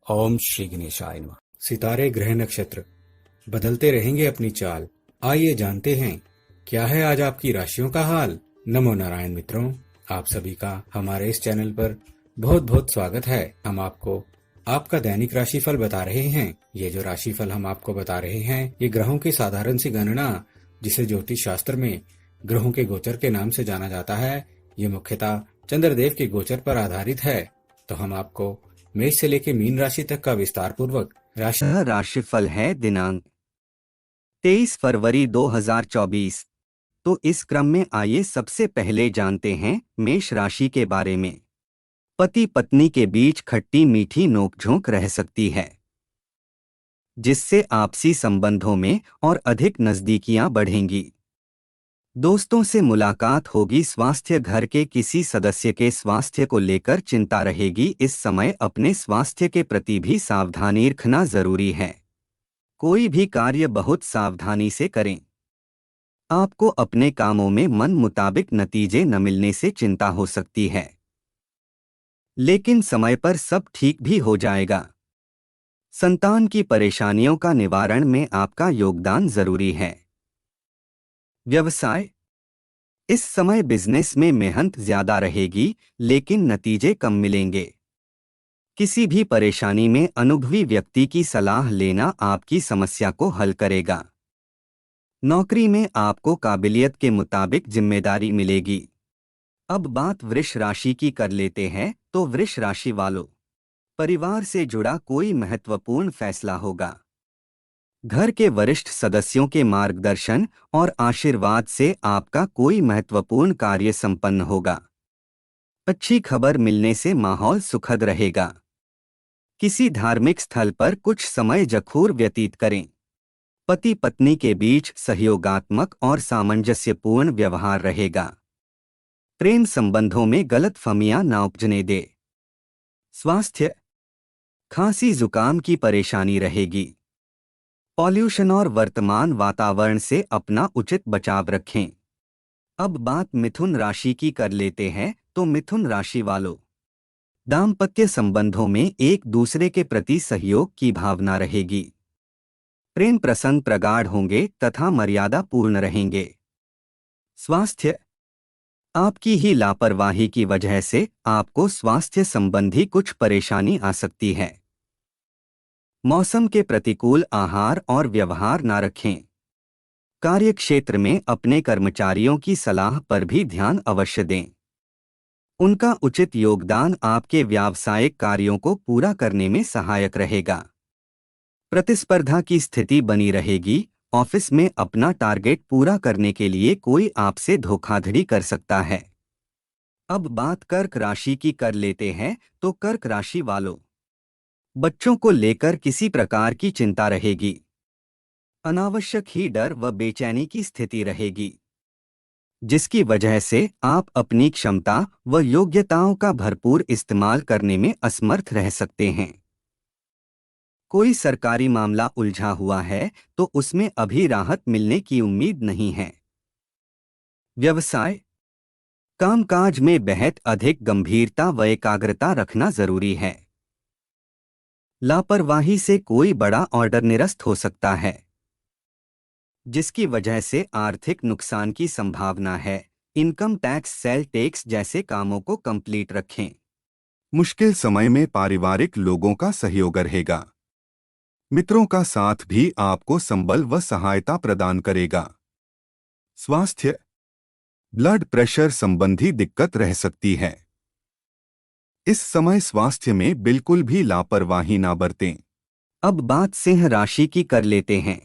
ओम श्री गणेशाय नमः। सितारे ग्रह नक्षत्र बदलते रहेंगे अपनी चाल। आइए जानते हैं क्या है आज आपकी राशियों का हाल। नमो नारायण मित्रों, आप सभी का हमारे इस चैनल पर बहुत बहुत स्वागत है। हम आपको आपका दैनिक राशिफल बता रहे हैं। ये जो राशिफल हम आपको बता रहे हैं ये ग्रहों की साधारण सी गणना, जिसे ज्योतिष शास्त्र में ग्रहों के गोचर के नाम से जाना जाता है, ये मुख्यतः चंद्रदेव के गोचर पर आधारित है। तो हम आपको मेष से लेकर मीन राशि तक का विस्तार पूर्वक राशिफल है दिनांक 23 फरवरी 2024। तो इस क्रम में आइए सबसे पहले जानते हैं मेष राशि के बारे में। पति पत्नी के बीच खट्टी मीठी नोकझोंक रह सकती है, जिससे आपसी संबंधों में और अधिक नजदीकियां बढ़ेंगी। दोस्तों से मुलाकात होगी। स्वास्थ्य, घर के किसी सदस्य के स्वास्थ्य को लेकर चिंता रहेगी। इस समय अपने स्वास्थ्य के प्रति भी सावधानी रखना जरूरी है। कोई भी कार्य बहुत सावधानी से करें। आपको अपने कामों में मन मुताबिक नतीजे न मिलने से चिंता हो सकती है, लेकिन समय पर सब ठीक भी हो जाएगा। संतान की परेशानियों का निवारण में आपका योगदान जरूरी है। व्यवसाय, इस समय बिजनेस में मेहनत ज्यादा रहेगी, लेकिन नतीजे कम मिलेंगे। किसी भी परेशानी में अनुभवी व्यक्ति की सलाह लेना आपकी समस्या को हल करेगा। नौकरी में आपको काबिलियत के मुताबिक जिम्मेदारी मिलेगी। अब बात वृष राशि की कर लेते हैं। तो वृष राशि वालों, परिवार से जुड़ा कोई महत्वपूर्ण फैसला होगा। घर के वरिष्ठ सदस्यों के मार्गदर्शन और आशीर्वाद से आपका कोई महत्वपूर्ण कार्य संपन्न होगा। अच्छी खबर मिलने से माहौल सुखद रहेगा। किसी धार्मिक स्थल पर कुछ समय जखूर व्यतीत करें। पति पत्नी के बीच सहयोगात्मक और सामंजस्यपूर्ण व्यवहार रहेगा। प्रेम संबंधों में गलतफहमियां ना उपजने दे। स्वास्थ्य, खांसी जुकाम की परेशानी रहेगी। पॉल्यूशन और वर्तमान वातावरण से अपना उचित बचाव रखें। अब बात मिथुन राशि की कर लेते हैं। तो मिथुन राशि वालों, दाम्पत्य संबंधों में एक दूसरे के प्रति सहयोग की भावना रहेगी। प्रेम प्रसंग प्रगाढ़ होंगे तथा मर्यादा पूर्ण रहेंगे। स्वास्थ्य, आपकी ही लापरवाही की वजह से आपको स्वास्थ्य संबंधी कुछ परेशानी आ सकती है। मौसम के प्रतिकूल आहार और व्यवहार न रखें। कार्यक्षेत्र में अपने कर्मचारियों की सलाह पर भी ध्यान अवश्य दें। उनका उचित योगदान आपके व्यावसायिक कार्यों को पूरा करने में सहायक रहेगा। प्रतिस्पर्धा की स्थिति बनी रहेगी। ऑफिस में अपना टारगेट पूरा करने के लिए कोई आपसे धोखाधड़ी कर सकता है। अब बात कर्क राशि की कर लेते हैं। तो कर्क राशि वालों, बच्चों को लेकर किसी प्रकार की चिंता रहेगी। अनावश्यक ही डर व बेचैनी की स्थिति रहेगी, जिसकी वजह से आप अपनी क्षमता व योग्यताओं का भरपूर इस्तेमाल करने में असमर्थ रह सकते हैं। कोई सरकारी मामला उलझा हुआ है तो उसमें अभी राहत मिलने की उम्मीद नहीं है। व्यवसाय, कामकाज में बेहद अधिक गंभीरता व एकाग्रता रखना जरूरी है। लापरवाही से कोई बड़ा ऑर्डर निरस्त हो सकता है, जिसकी वजह से आर्थिक नुकसान की संभावना है। इनकम टैक्स, सेल टैक्स जैसे कामों को कंप्लीट रखें। मुश्किल समय में पारिवारिक लोगों का सहयोग रहेगा। मित्रों का साथ भी आपको संबल व सहायता प्रदान करेगा। स्वास्थ्य, ब्लड प्रेशर संबंधी दिक्कत रह सकती है। इस समय स्वास्थ्य में बिल्कुल भी लापरवाही ना बरतें। अब बात सिंह राशि की कर लेते हैं।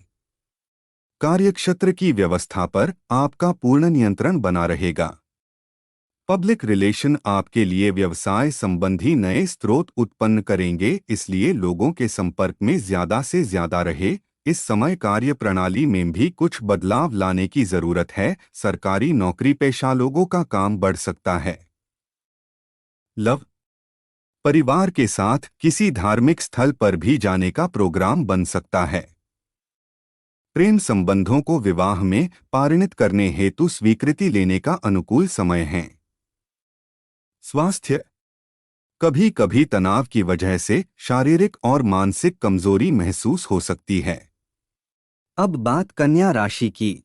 कार्यक्षेत्र की व्यवस्था पर आपका पूर्ण नियंत्रण बना रहेगा। पब्लिक रिलेशन आपके लिए व्यवसाय संबंधी नए स्रोत उत्पन्न करेंगे, इसलिए लोगों के संपर्क में ज्यादा से ज्यादा रहे। इस समय कार्य प्रणाली में भी कुछ बदलाव लाने की जरूरत है। सरकारी नौकरी पेशा लोगों का काम बढ़ सकता है। लव, परिवार के साथ किसी धार्मिक स्थल पर भी जाने का प्रोग्राम बन सकता है। प्रेम संबंधों को विवाह में पारिणित करने हेतु स्वीकृति लेने का अनुकूल समय है। स्वास्थ्य, कभी कभी तनाव की वजह से शारीरिक और मानसिक कमजोरी महसूस हो सकती है। अब बात कन्या राशि की।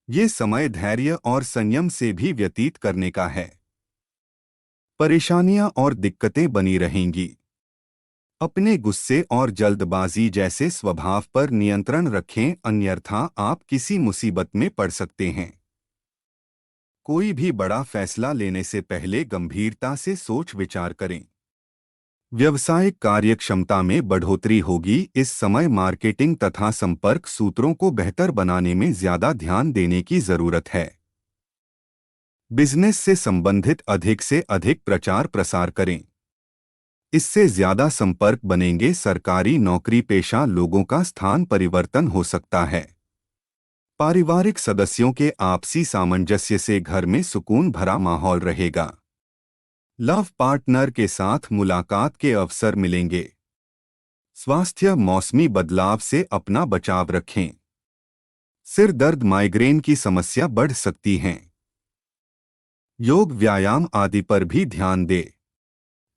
ये समय धैर्य और संयम से भी व्यतीत करने का है। परेशानियां और दिक्कतें बनी रहेंगी। अपने गुस्से और जल्दबाजी जैसे स्वभाव पर नियंत्रण रखें, अन्यथा आप किसी मुसीबत में पड़ सकते हैं। कोई भी बड़ा फैसला लेने से पहले गंभीरता से सोच विचार करें। व्यावसायिक कार्यक्षमता में बढ़ोतरी होगी। इस समय मार्केटिंग तथा संपर्क सूत्रों को बेहतर बनाने में ज्यादा ध्यान देने की जरूरत है। बिजनेस से संबंधित अधिक से अधिक प्रचार प्रसार करें। इससे ज्यादा संपर्क बनेंगे। सरकारी नौकरी पेशा लोगों का स्थान परिवर्तन हो सकता है। पारिवारिक सदस्यों के आपसी सामंजस्य से घर में सुकून भरा माहौल रहेगा। लव पार्टनर के साथ मुलाकात के अवसर मिलेंगे। स्वास्थ्य मौसमी बदलाव से अपना बचाव रखें। सिर दर्द माइग्रेन की समस्या बढ़ सकती है। योग व्यायाम आदि पर भी ध्यान दें।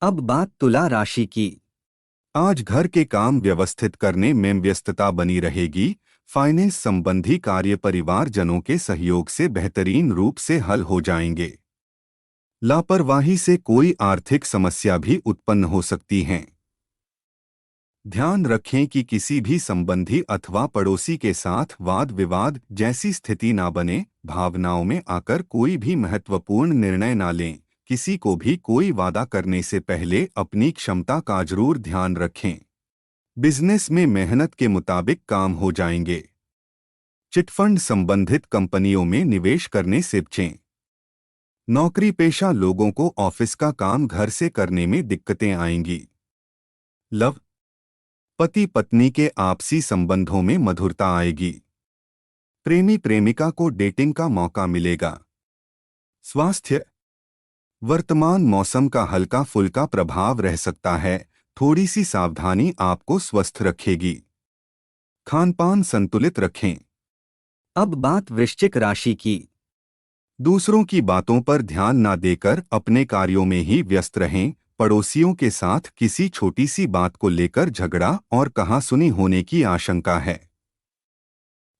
अब बात तुला राशि की। आज घर के काम व्यवस्थित करने में व्यस्तता बनी रहेगी। फाइनेंस संबंधी कार्य परिवारजनों के सहयोग से बेहतरीन रूप से हल हो जाएंगे। लापरवाही से कोई आर्थिक समस्या भी उत्पन्न हो सकती है। ध्यान रखें कि किसी भी संबंधी अथवा पड़ोसी के साथ वाद विवाद जैसी स्थिति ना बने। भावनाओं में आकर कोई भी महत्वपूर्ण निर्णय ना लें। किसी को भी कोई वादा करने से पहले अपनी क्षमता का जरूर ध्यान रखें। बिजनेस में मेहनत के मुताबिक काम हो जाएंगे। चिटफंड संबंधित कंपनियों में निवेश करने से बचें। नौकरी पेशा लोगों को ऑफिस का काम घर से करने में दिक्कतें आएंगी। लव पति पत्नी के आपसी संबंधों में मधुरता आएगी। प्रेमी प्रेमिका को डेटिंग का मौका मिलेगा। स्वास्थ्य वर्तमान मौसम का हल्का फुल्का प्रभाव रह सकता है। थोड़ी सी सावधानी आपको स्वस्थ रखेगी। खानपान संतुलित रखें। अब बात वृश्चिक राशि की। दूसरों की बातों पर ध्यान ना देकर अपने कार्यों में ही व्यस्त रहें। पड़ोसियों के साथ किसी छोटी सी बात को लेकर झगड़ा और कहासुनी होने की आशंका है।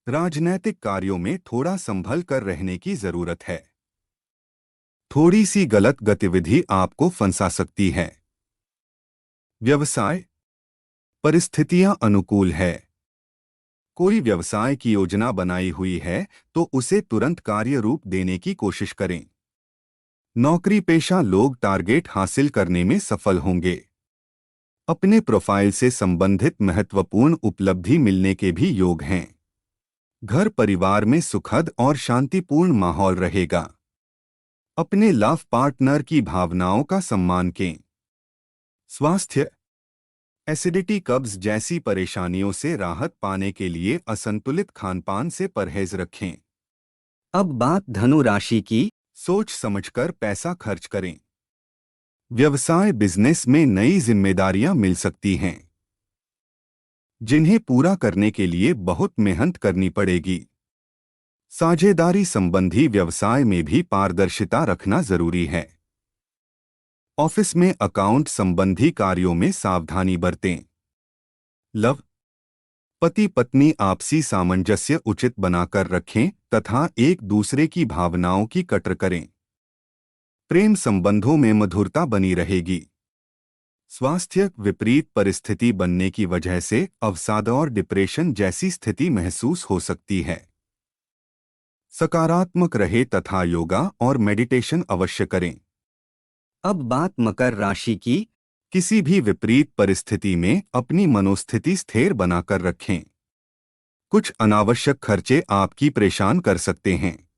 राजनैतिक कार्यों में थोड़ा संभल कर रहने की जरूरत है। थोड़ी सी गलत गतिविधि आपको फंसा सकती है। व्यवसाय परिस्थितियां अनुकूल है। कोई व्यवसाय की योजना बनाई हुई है तो उसे तुरंत कार्य रूप देने की कोशिश करें। नौकरी पेशा लोग टारगेट हासिल करने में सफल होंगे। अपने प्रोफाइल से संबंधित महत्वपूर्ण उपलब्धि मिलने के भी योग हैं। घर परिवार में सुखद और शांतिपूर्ण माहौल रहेगा। अपने लव पार्टनर की भावनाओं का सम्मान करें। स्वास्थ्य एसिडिटी कब्ज जैसी परेशानियों से राहत पाने के लिए असंतुलित खानपान से परहेज रखें। अब बात धनु राशि की। सोच समझकर पैसा खर्च करें। व्यवसाय बिजनेस में नई जिम्मेदारियां मिल सकती हैं, जिन्हें पूरा करने के लिए बहुत मेहनत करनी पड़ेगी। साझेदारी संबंधी व्यवसाय में भी पारदर्शिता रखना जरूरी है। ऑफिस में अकाउंट संबंधी कार्यों में सावधानी बरतें। लव पति पत्नी आपसी सामंजस्य उचित बनाकर रखें तथा एक दूसरे की भावनाओं की कद्र करें। प्रेम संबंधों में मधुरता बनी रहेगी। स्वास्थ्य विपरीत परिस्थिति बनने की वजह से अवसाद और डिप्रेशन जैसी स्थिति महसूस हो सकती है। सकारात्मक रहे तथा योगा और मेडिटेशन अवश्य करें। अब बात मकर राशि की। किसी भी विपरीत परिस्थिति में अपनी मनोस्थिति स्थिर बनाकर रखें। कुछ अनावश्यक खर्चे आपकी परेशान कर सकते हैं।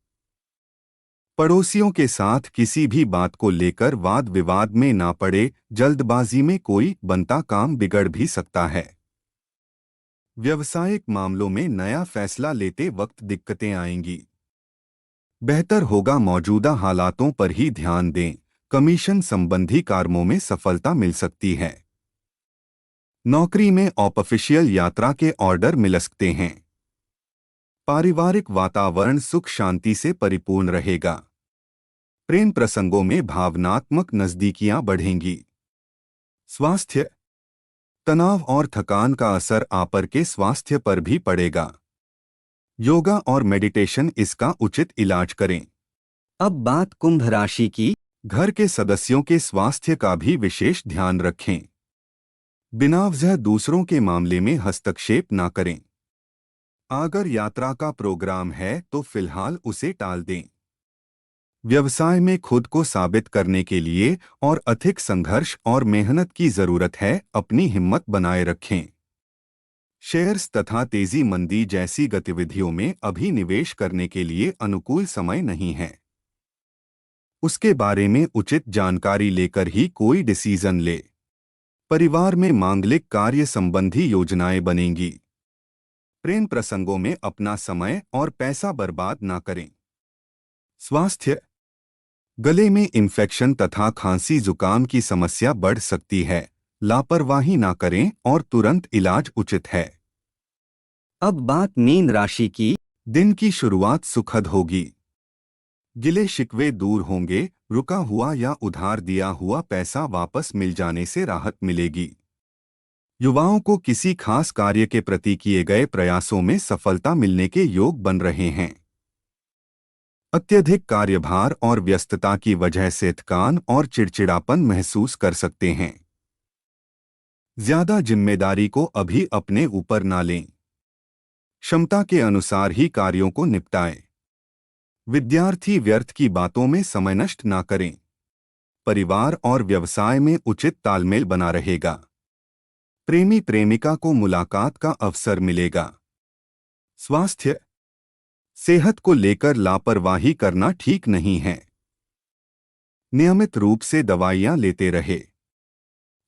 पड़ोसियों के साथ किसी भी बात को लेकर वाद विवाद में ना पड़े। जल्दबाजी में कोई बनता काम बिगड़ भी सकता है। व्यावसायिक मामलों में नया फैसला लेते वक्त दिक्कतें आएंगी। बेहतर होगा मौजूदा हालातों पर ही ध्यान दें। कमीशन संबंधी कामों में सफलता मिल सकती है। नौकरी में ऑफिशियल यात्रा के ऑर्डर मिल सकते हैं। पारिवारिक वातावरण सुख शांति से परिपूर्ण रहेगा। प्रेम प्रसंगों में भावनात्मक नजदीकियां बढ़ेंगी। स्वास्थ्य। तनाव और थकान का असर आप के स्वास्थ्य पर भी पड़ेगा। योगा और मेडिटेशन इसका उचित इलाज करें। अब बात कुंभ राशि की। घर के सदस्यों के स्वास्थ्य का भी विशेष ध्यान रखें। बिना वजह दूसरों के मामले में हस्तक्षेप ना करें। अगर यात्रा का प्रोग्राम है तो फिलहाल उसे टाल दें। व्यवसाय में खुद को साबित करने के लिए और अधिक संघर्ष और मेहनत की जरूरत है, अपनी हिम्मत बनाए रखें। शेयर्स तथा तेजी मंदी जैसी गतिविधियों में अभी निवेश करने के लिए अनुकूल समय नहीं है। उसके बारे में उचित जानकारी लेकर ही कोई डिसीजन ले। परिवार में मांगलिक कार्य संबंधी योजनाएं बनेंगी। प्रेम प्रसंगों में अपना समय और पैसा बर्बाद ना करें। स्वास्थ्य। गले में इन्फेक्शन तथा खांसी जुकाम की समस्या बढ़ सकती है, लापरवाही ना करें और तुरंत इलाज उचित है। अब बात मीन राशि की। दिन की शुरुआत सुखद होगी। गिले शिकवे दूर होंगे, रुका हुआ या उधार दिया हुआ पैसा वापस मिल जाने से राहत मिलेगी। युवाओं को किसी खास कार्य के प्रति किए गए प्रयासों में सफलता मिलने के योग बन रहे हैं। अत्यधिक कार्यभार और व्यस्तता की वजह से थकान और चिड़चिड़ापन महसूस कर सकते हैं। ज्यादा जिम्मेदारी को अभी अपने ऊपर ना लें। क्षमता के अनुसार ही कार्यों को निपटाएं। विद्यार्थी व्यर्थ की बातों में समय नष्ट ना करें। परिवार और व्यवसाय में उचित तालमेल बना रहेगा। प्रेमी प्रेमिका को मुलाकात का अवसर मिलेगा। स्वास्थ्य। सेहत को लेकर लापरवाही करना ठीक नहीं है। नियमित रूप से दवाइयां लेते रहे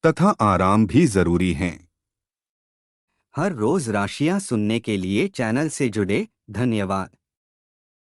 तथा आराम भी जरूरी हैं। हर रोज राशियां सुनने के लिए चैनल से जुड़े। धन्यवाद।